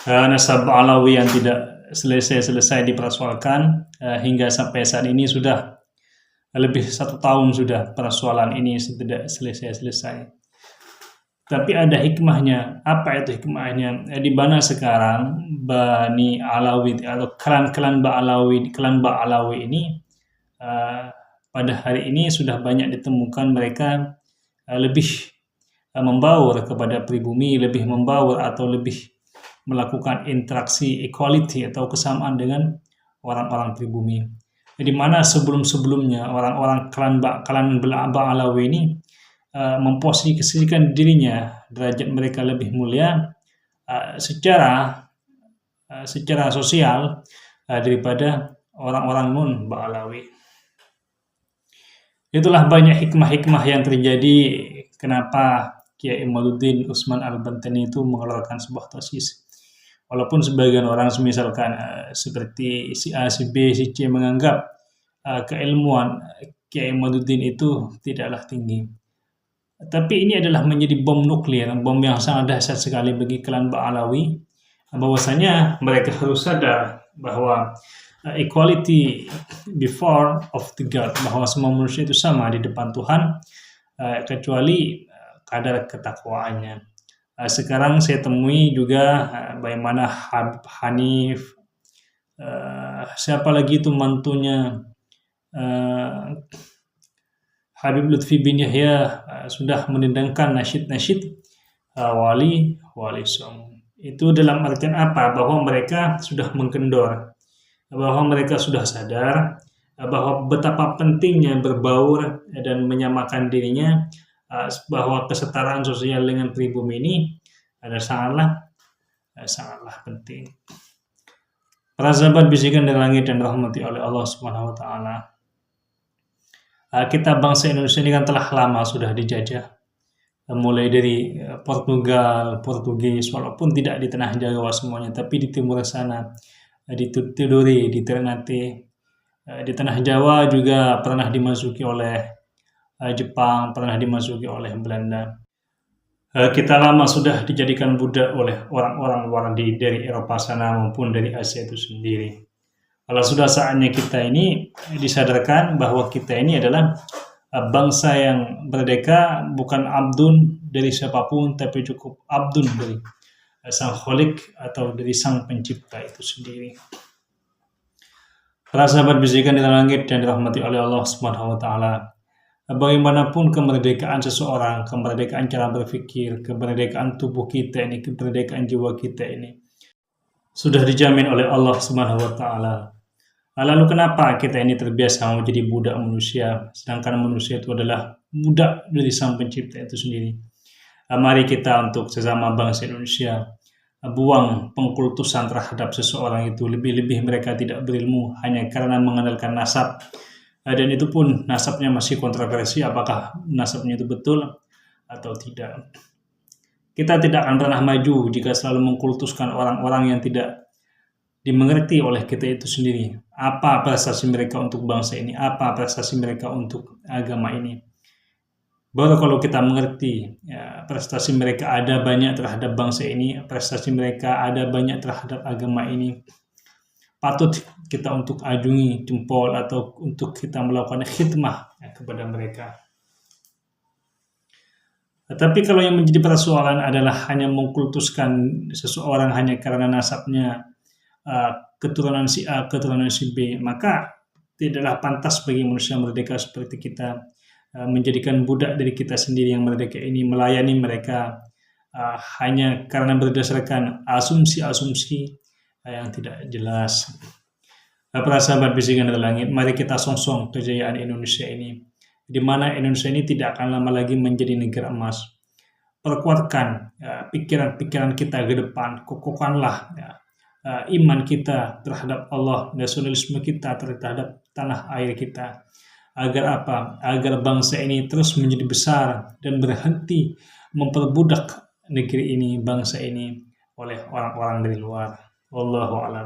nasab Alawi yang tidak selesai dipersoalkan hingga sampai saat ini sudah lebih 1 tahun sudah persoalan ini tidak selesai. Tapi ada hikmahnya. Apa itu hikmahnya? Di mana sekarang Bani Alawi atau klan Ba'alawi ini pada hari ini sudah banyak ditemukan mereka lebih membaur kepada pribumi, lebih membaur atau lebih melakukan interaksi equality atau kesamaan dengan orang-orang pribumi. Di mana sebelum-sebelumnya orang-orang klan Ba'alawi ini memposisikan dirinya, derajat mereka lebih mulia secara sosial daripada orang-orang non Ba'alawi. Itulah banyak hikmah-hikmah yang terjadi kenapa Kiai Imaduddin Utsman Al-Bantani itu mengeluarkan sebuah tesis. Walaupun sebagian orang misalkan seperti si A, si B, si C menganggap keilmuan Kiai Imaduddin itu tidaklah tinggi. Tapi ini adalah menjadi bom nuklir, bom yang sangat dahsyat sekali bagi klan Ba'alawi, bahwasanya mereka harus sadar bahwa equality before of the God, bahwa semua manusia itu sama di depan Tuhan, kecuali kadar ketakwaannya. Sekarang saya temui juga bagaimana Habib Hanif, siapa lagi itu mantunya Habib Lutfi bin Yahya sudah mendendangkan nasyid-nasyid wali song. Itu dalam artian apa? Bahwa mereka sudah mengkendor, bahwa mereka sudah sadar bahwa betapa pentingnya berbaur dan menyamakan dirinya, bahwa kesetaraan sosial dengan pribumi ini adalah sangatlah penting. Para sahabat bisikan dari langit dan rahmati oleh Allah Subhanahu wa taala. Kita bangsa Indonesia ini kan telah lama sudah dijajah, mulai dari Portugal, Portugis, walaupun tidak di tanah Jawa semuanya, tapi di timur sana, di Tidore, di Ternate, di tanah Jawa juga pernah dimasuki oleh Jepang, pernah dimasuki oleh Belanda. Kita lama sudah dijadikan budak oleh orang-orang luar dari Eropa sana maupun dari Asia itu sendiri. Kalau sudah saatnya kita ini disadarkan bahwa kita ini adalah bangsa yang merdeka, bukan abdun dari siapapun, tapi cukup abdun dari sang kholik atau dari sang pencipta itu sendiri. Para sahabat bisikan di langit dan dirahmati oleh Allah Subhanahu wa taala. Bagaimanapun kemerdekaan seseorang, kemerdekaan cara berpikir, kemerdekaan tubuh kita ini, kemerdekaan jiwa kita ini sudah dijamin oleh Allah Subhanahu wa taala. Lalu kenapa kita ini terbiasa menjadi budak manusia, sedangkan manusia itu adalah budak dari sang pencipta itu sendiri. Mari kita untuk sesama bangsa Indonesia buang pengkultusan terhadap seseorang itu. Lebih-lebih mereka tidak berilmu hanya karena mengandalkan nasab, dan itu pun nasabnya masih kontroversi apakah nasabnya itu betul atau tidak. Kita tidak akan pernah maju jika selalu mengkultuskan orang-orang yang tidak dimengerti oleh kita itu sendiri. Apa prestasi mereka untuk bangsa ini? Apa prestasi mereka untuk agama ini? Baru kalau kita mengerti prestasi mereka ada banyak terhadap bangsa ini, prestasi mereka ada banyak terhadap agama ini, patut kita untuk ajungi jempol atau untuk kita melakukan khidmah kepada mereka. Tetapi kalau yang menjadi persoalan adalah hanya mengkultuskan seseorang hanya karena nasabnya keturunan si A, keturunan si B, maka tidaklah pantas bagi manusia merdeka seperti kita menjadikan budak dari kita sendiri yang merdeka ini melayani mereka hanya karena berdasarkan asumsi-asumsi yang tidak jelas. Para sahabat bisikan dari langit, mari kita songsong kejayaan Indonesia ini, di mana Indonesia ini tidak akan lama lagi menjadi negara emas. Perkuatkan pikiran-pikiran kita ke depan, kokohkanlah iman kita terhadap Allah, nasionalisme kita terhadap tanah air kita. Agar apa? Agar bangsa ini terus menjadi besar dan berhenti memperbudak negeri ini, bangsa ini oleh orang-orang dari luar. Wallahu a'lam.